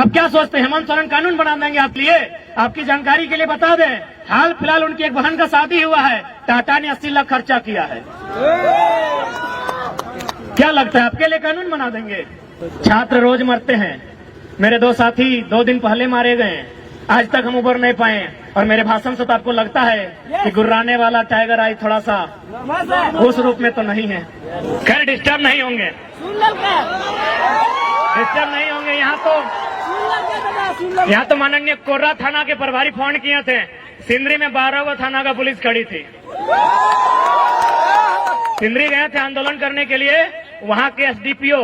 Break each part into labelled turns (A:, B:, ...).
A: आप क्या सोचते हैं हेमंत सोरेन कानून बना देंगे आप लिए? आपकी जानकारी के लिए बता दें, हाल फिलहाल उनकी एक बहन का शादी हुआ है, टाटा ने 80 लाख खर्चा किया है। क्या लगता है आपके लिए कानून बना देंगे? छात्र रोज मरते हैं, मेरे 2 साथी 2 दिन पहले मारे गए, आज तक हम उबर नहीं पाए। और मेरे भाषण से तो आपको लगता है कि गुर्राने वाला टाइगर आई थोड़ा सा उस रूप में तो नहीं है। खैर डिस्टर्ब नहीं होंगे, डिस्टर्ब नहीं होंगे। यहाँ तो माननीय कोर्रा थाना के प्रभारी फोन किए थे, सिंदरी में 12 थाना का पुलिस खड़ी थी। सिंदरी गए थे आंदोलन करने के लिए, वहाँ के एसडीपीओ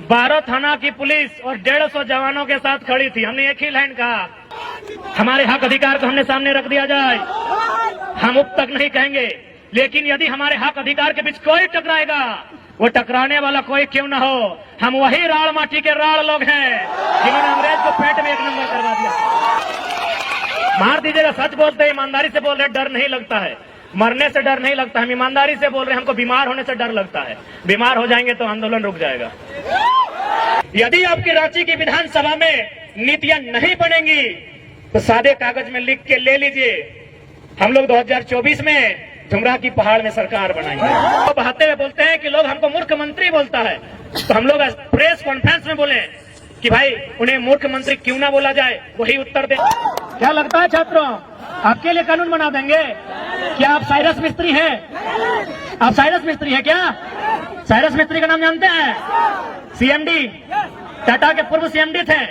A: 12 थाना की पुलिस और 150 जवानों के साथ खड़ी थी। हमने एक ही लाइन कहा, हमारे हक अधिकार को हमने सामने रख दिया जाए, हम उप तक नहीं कहेंगे, लेकिन यदि हमारे हक अधिकार के बीच कोई टकराएगा, वो टकराने वाला कोई क्यों न हो, हम वही राड़ माटी के राड़ लोग हैं जिन्होंने अंग्रेज को पेट में 1 नंबर करवा दिया। मार दीजिएगा, सच बोलते हैं, ईमानदारी से बोल रहे, डर नहीं लगता है, मरने से डर नहीं लगता, हम ईमानदारी से बोल रहे हैं, हमको बीमार होने से डर लगता है। बीमार हो जाएंगे तो आंदोलन रुक जाएगा। यदि आपकी रांची की विधानसभा में नीतियां नहीं बनेंगी तो सादे कागज में लिख के ले लीजिए, हम लोग 2024 में झुमरा की पहाड़ में सरकार बनाएंगे। तो बहाते हुए बोलते हैं कि लोग हमको मूर्ख मंत्री बोलता है, तो हम लोग प्रेस कॉन्फ्रेंस में बोले कि भाई उन्हें मूर्ख मंत्री क्यों ना बोला जाए, वही उत्तर दे। क्या लगता है छात्रों, आपके लिए कानून बना देंगे? क्या आप साइरस मिस्त्री हैं? आप साइरस मिस्त्री हैं क्या? साइरस मिस्त्री का नाम जानते हैं? सीएमडी, टाटा के पूर्व सीएमडी थे।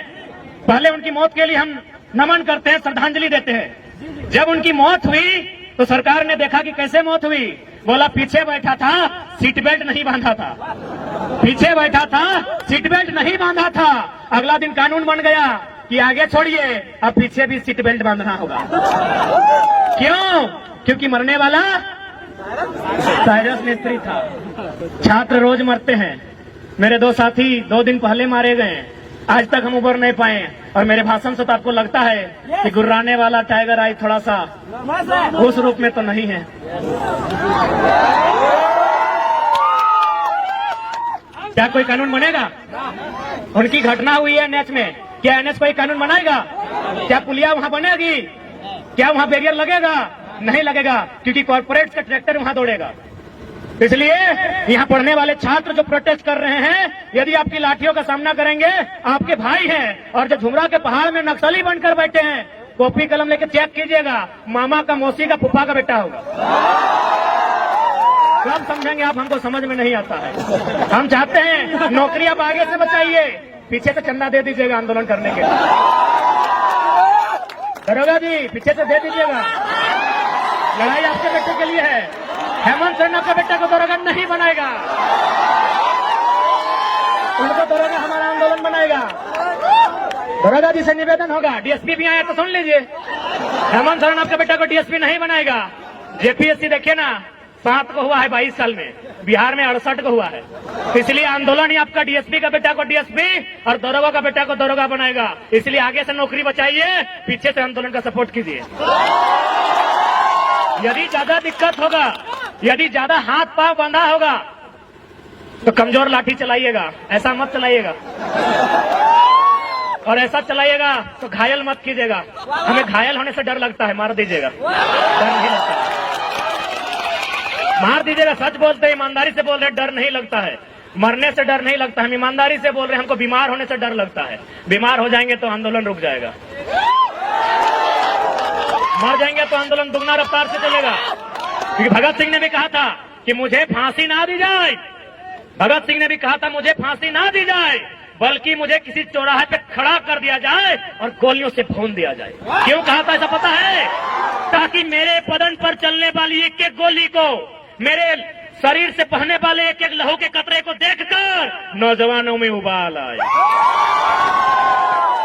A: पहले उनकी मौत के लिए हम नमन करते हैं, श्रद्धांजलि देते हैं। जब उनकी मौत हुई तो सरकार ने देखा कि कैसे मौत हुई, बोला पीछे बैठा था, सीट बेल्ट नहीं बांधा था, पीछे बैठा था, सीट बेल्ट नहीं बांधा था। अगला दिन कानून बन गया कि आगे छोड़िए, अब पीछे भी सीट बेल्ट बांधना होगा। क्यों? क्योंकि मरने वाला साइरस मिस्त्री था। छात्र रोज मरते हैं, मेरे 2 साथी 2 दिन पहले मारे गए, आज तक हम उबर नहीं पाए। और मेरे भाषण से तो आपको लगता है कि गुर्राने वाला टाइगर आई थोड़ा सा उस रूप में तो नहीं है। क्या कोई कानून बनेगा? उनकी घटना हुई है एनएच में, क्या एनएच कोई कानून बनाएगा? क्या पुलिया वहां बनेगी? क्या वहां बैरियर लगेगा? नहीं लगेगा, क्योंकि कॉर्पोरेट का ट्रैक्टर वहां दौड़ेगा। इसलिए यहाँ पढ़ने वाले छात्र जो प्रोटेस्ट कर रहे हैं, यदि आपकी लाठियों का सामना करेंगे, आपके भाई हैं। और जो झुमरा के पहाड़ में नक्सली बनकर बैठे हैं, कॉपी कलम लेके चेक कीजिएगा, मामा का, मौसी का, फूफा का बेटा होगा। सब समझेंगे आप, हमको समझ में नहीं आता है। हम चाहते हैं नौकरी आप आगे से बचाइए, पीछे से चंदा दे दीजिएगा आंदोलन करने के लिए। दरोगा जी पीछे से दे दीजिएगा, लड़ाई आपके बेटे के लिए है। हेमंत सोरेन आपका बेटा को दरोगा नहीं बनाएगा, उनको दरोगा हमारा आंदोलन बनाएगा। दरोगा जी से निवेदन होगा, डीएसपी भी आया तो सुन लीजिए, हेमंत सोरेन आपका बेटा को डीएसपी नहीं बनाएगा। जेपीएससी देखिए ना, 7 को हुआ है 22 साल में, बिहार में 68 को हुआ है। इसलिए आंदोलन ही आपका डीएसपी का बेटा को डीएसपी और दरोगा का बेटा को दरोगा बनाएगा। इसलिए आगे से नौकरी बचाइए, पीछे से आंदोलन का सपोर्ट कीजिए। यदि ज्यादा दिक्कत होगा, यदि ज्यादा हाथ पांव बंधा होगा तो कमजोर लाठी चलाइएगा, ऐसा मत चलाइएगा। और ऐसा चलाइएगा तो घायल मत कीजिएगा, हमें घायल होने से डर लगता है, मार दीजिएगा, डर नहीं लगता है, मार दीजिएगा। सच बोलते हैं, ईमानदारी से बोल रहे, डर नहीं लगता है, मरने से डर नहीं लगता, हम ईमानदारी से बोल रहे हैं, हमको बीमार होने से डर लगता है। बीमार हो जाएंगे तो आंदोलन रुक जाएगा, मर जाएंगे तो आंदोलन दुगना रफ्तार से चलेगा। क्योंकि भगत सिंह ने भी कहा था कि मुझे फांसी ना दी जाए, भगत सिंह ने भी कहा था मुझे फांसी ना दी जाए, बल्कि मुझे किसी चौराहे पे खड़ा कर दिया जाए और गोलियों से भून दिया जाए। क्यों कहा था ऐसा पता है? ताकि मेरे बदन पर चलने वाली एक एक गोली को, मेरे शरीर से बहने वाले एक एक लहू के कतरे को देखकर नौजवानों में उबाल आए।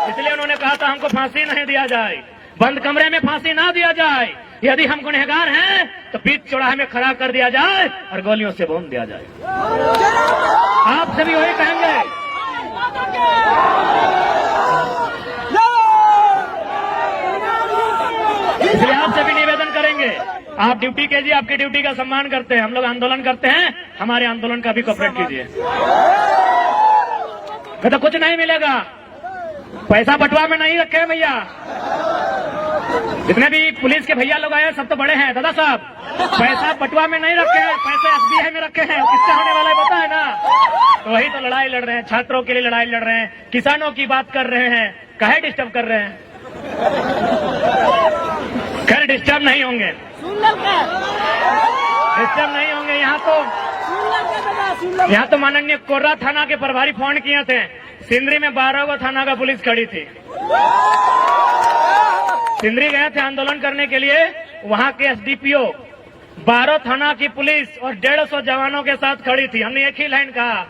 A: इसलिए उन्होंने कहा था हमको फांसी नहीं दिया जाए, बंद कमरे में फांसी ना दिया जाए, यदि हम गुनहगार हैं तो बीच चौराहे में खड़ा कर दिया जाए और गोलियों से भून दिया जाए। आप सभी वही कहेंगे। इसलिए आपसे भी निवेदन करेंगे, आप ड्यूटी कीजिए, आपकी ड्यूटी का सम्मान करते हैं, हम लोग आंदोलन करते हैं, हमारे आंदोलन का भी कोऑपरेट कीजिए। तो कुछ नहीं मिलेगा, पैसा बटुआ में नहीं रखे हैं भैया। जितने भी पुलिस के भैया लोग आए सब तो बड़े हैं दादा साहब, पैसा बटुआ में नहीं रखे हैं, पैसे एसबीआई में रखे हैं। किससे होने वाला है पता है ना? तो वही तो लड़ाई लड़ रहे हैं, छात्रों के लिए लड़ाई लड़ रहे हैं, किसानों की बात कर रहे हैं, काहे डिस्टर्ब कर रहे हैं? खैर डिस्टर्ब नहीं होंगे, डिस्टर्ब नहीं होंगे। यहाँ तो माननीय कोर्रा थाना के प्रभारी फोन किए थे, सिंदरी में 12 गो थाना का पुलिस खड़ी थी। सिंदरी गए थे आंदोलन करने के लिए, वहां के एसडीपीओ 12 थाना की पुलिस और 150 जवानों के साथ खड़ी थी। हमने एक ही लाइन कहा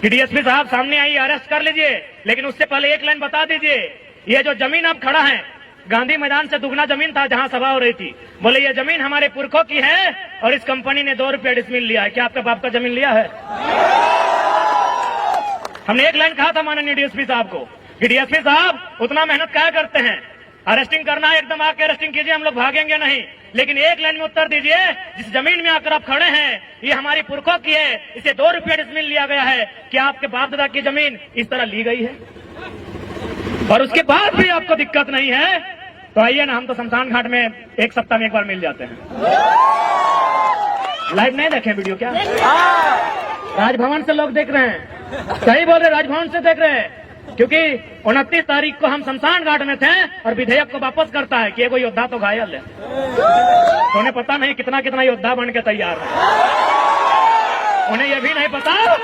A: कि डीएसपी साहब सामने आइए, अरेस्ट कर लीजिए, लेकिन उससे पहले एक लाइन बता दीजिए, ये जो जमीन अब खड़ा है गांधी मैदान से दुगना जमीन था जहां सभा हो रही थी, बोले ये जमीन हमारे पुरखों की है और इस कंपनी ने 2 रुपया डिसमिल लिया है। क्या आपका बाप का जमीन लिया है? हमने एक लाइन कहा था माननीय डीएसपी साहब को कि डीएसपी साहब उतना मेहनत क्या करते हैं, अरेस्टिंग करना है एकदम आके अरेस्टिंग कीजिए, हम लोग भागेंगे नहीं, लेकिन एक लाइन में उत्तर दीजिए, जिस जमीन में आकर आप खड़े हैं ये हमारी पुरखों की है, इसे 2 रुपया डिसमिल लिया गया है। क्या आपके बाप दादा की जमीन इस तरह ली गई है और उसके बाद भी आपको दिक्कत नहीं है? तो आइए ना, हम तो शमशान घाट में एक सप्ताह में एक बार मिल जाते हैं। लाइव नहीं देखे वीडियो क्या? राजभवन से लोग देख रहे हैं, सही बोल रहे, राजभवन से देख रहे हैं, क्योंकि 29 तारीख को हम शमशान घाट में थे और विधेयक को वापस करता है कि एगो योद्धा तो घायल है। तो उन्हें पता नहीं कितना कितना योद्धा बन के तैयार है। उन्हें यह भी नहीं पता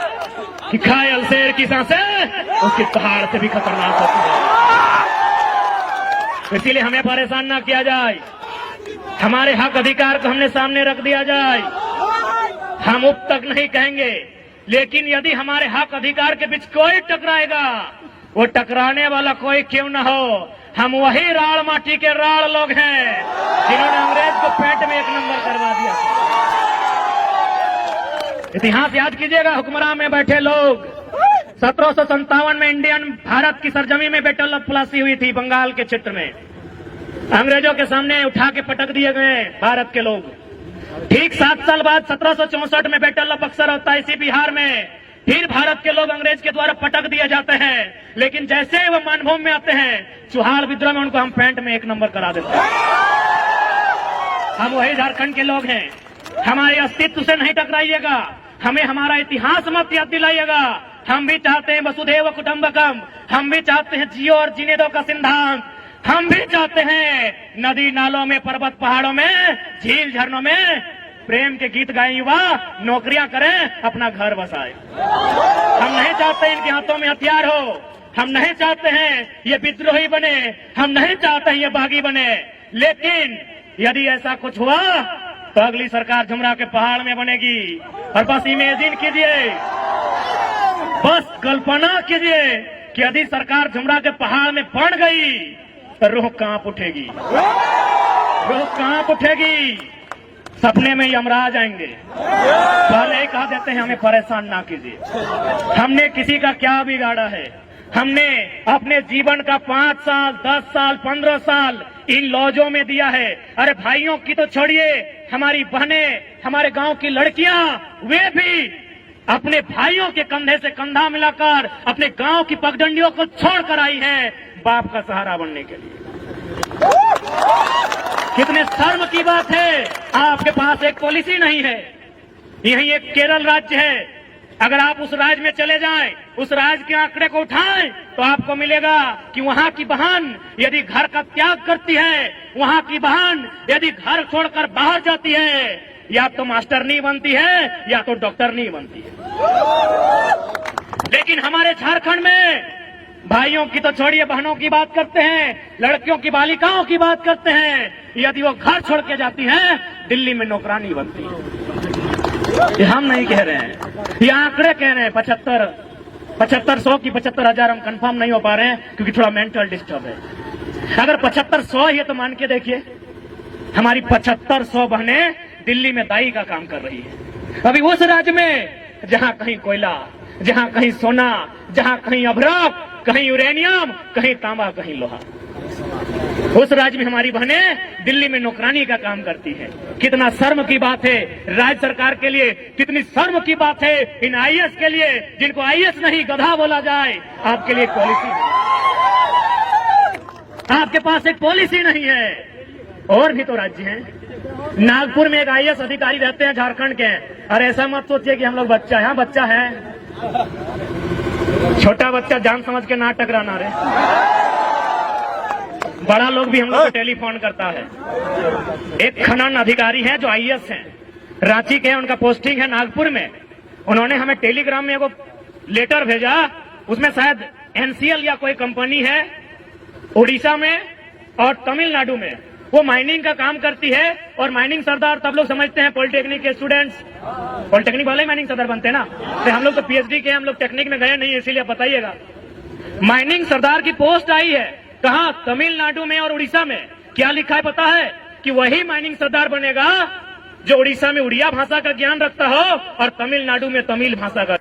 A: कि घायल शेर की सांसें उसकी पहाड़ से भी खतरनाक होती है। इसीलिए हमें परेशान ना किया जाए, हमारे हक अधिकार को हमने सामने रख दिया जाए। हम उप तक नहीं कहेंगे, लेकिन यदि हमारे हक अधिकार के बीच कोई टकराएगा, वो टकराने वाला कोई क्यों न हो, हम वही राड़ माटी के राड़ लोग हैं जिन्होंने अंग्रेज को पेट में 1 नंबर करवा दिया। इतिहास याद कीजिएगा, हुक्मरान में बैठे लोग 1757 में इंडियन भारत की सरजमी में बैटल ऑफ प्लासी हुई थी, बंगाल के क्षेत्र में अंग्रेजों के सामने उठा के पटक दिए गए भारत के लोग। ठीक 7 साल बाद 1764 में बैटल ऑफ बक्सर होता है इसी बिहार में, फिर भारत के लोग अंग्रेज के द्वारा पटक दिए जाते हैं, लेकिन जैसे ही वो मानभूमि में आते हैं चुहाल विद्रोह में उनको हम पैंट में 1 नंबर करा देते हैं। हम वही झारखंड के लोग हैं, हमारे अस्तित्व से नहीं टकराइएगा, हमें हमारा इतिहास मत याद दिलाइएगा। हम भी चाहते हैं वसुधैव कुटुंबकम, हम भी चाहते हैं जियो और जीने दो का सिद्धांत, हम भी चाहते हैं नदी नालों में, पर्वत पहाड़ों में, झील झरनों में प्रेम के गीत गाएं युवा, नौकरियां करें, अपना घर बसाए। हम नहीं चाहते इनके हाथों में हथियार हो, हम नहीं चाहते हैं ये विद्रोही बने, हम नहीं चाहते हैं ये बागी बने, लेकिन यदि ऐसा कुछ हुआ तो अगली सरकार झुमरा के पहाड़ में बनेगी। और बस इमेजिन कीजिए, बस कल्पना कीजिए कि यदि सरकार झुमरा के पहाड़ में पड़ गई तो रूह कांप उठेगी, रूह कांप उठेगी, सपने में यमराज आएंगे। पहले ही कहा देते हैं हमें परेशान ना कीजिए। हमने किसी का क्या बिगाड़ा है? हमने अपने जीवन का 5 साल, 10 साल, 15 साल इन लॉजों में दिया है। अरे भाइयों की तो छोड़िए, हमारी बहनें, हमारे गांव की लड़कियां, वे भी अपने भाइयों के कंधे से कंधा मिलाकर अपने गांव की पगडंडियों को छोड़कर आई है बाप का सहारा बनने के लिए। कितने शर्म की बात है, आपके पास एक पॉलिसी नहीं है। यही एक केरल राज्य है, अगर आप उस राज्य में चले जाएं, उस राज्य के आंकड़े को उठाएं तो आपको मिलेगा कि वहां की बहन यदि घर का त्याग करती है, वहां की बहन यदि घर छोड़कर बाहर जाती है, या तो मास्टर नहीं बनती है या तो डॉक्टर नहीं बनती है। लेकिन हमारे झारखंड में भाइयों की तो छोड़िए, बहनों की बात करते हैं, लड़कियों की, बालिकाओं की बात करते हैं, यदि वो घर छोड़ के जाती हैं दिल्ली में नौकरानी बनती है। ये हम नहीं कह रहे हैं, ये आंकड़े कह रहे हैं। 7500 की 75,000 हम कंफर्म नहीं हो पा रहे हैं क्योंकि थोड़ा मेंटल डिस्टर्ब है। अगर 7500 है तो मान के देखिए, हमारी 7500 बहनें दिल्ली में दाई का काम कर रही है। अभी उस राज्य में जहां कहीं कोयला, जहां कहीं सोना, जहां कहीं अभ्रक, कहीं यूरेनियम, कहीं तांबा, कहीं लोहा, उस राज्य में हमारी बहनें दिल्ली में नौकरानी का काम करती है। कितना शर्म की बात है राज्य सरकार के लिए, कितनी शर्म की बात है इन आईएएस के लिए, जिनको आईएएस नहीं गधा बोला जाए। आपके लिए पॉलिसी आपके पास एक पॉलिसी नहीं है। और भी तो राज्य हैं। नागपुर में एक आईएएस अधिकारी रहते हैं झारखंड के। और ऐसा मत सोचिए कि हम लोग बच्चा है। हाँ, बच्चा है, छोटा बच्चा जान समझ के ना टकराना रे। बड़ा लोग भी हम लोग को टेलीफोन करता है। एक खनन अधिकारी है जो आईएएस हैं, रांची के हैं, उनका पोस्टिंग है नागपुर में। उन्होंने हमें टेलीग्राम में एगो लेटर भेजा, उसमें शायद एनसीएल या कोई कंपनी है उड़ीसा में और तमिलनाडु में, वो माइनिंग का काम करती है। और माइनिंग सरदार तब लोग समझते हैं पॉलिटेक्निक के स्टूडेंट्स, पॉलिटेक्निक वाले माइनिंग सरदार बनते हैं ना। तो हम लोग तो पीएचडी के, हम लोग टेक्निक में गए नहीं, इसीलिए बताइएगा। माइनिंग सरदार की पोस्ट आई है, कहां? तमिलनाडु में और उड़ीसा में। क्या लिखा है पता है? कि वही माइनिंग सरदार बनेगा जो उड़ीसा में उड़िया भाषा का ज्ञान रखता हो और तमिलनाडु में तमिल भाषा का।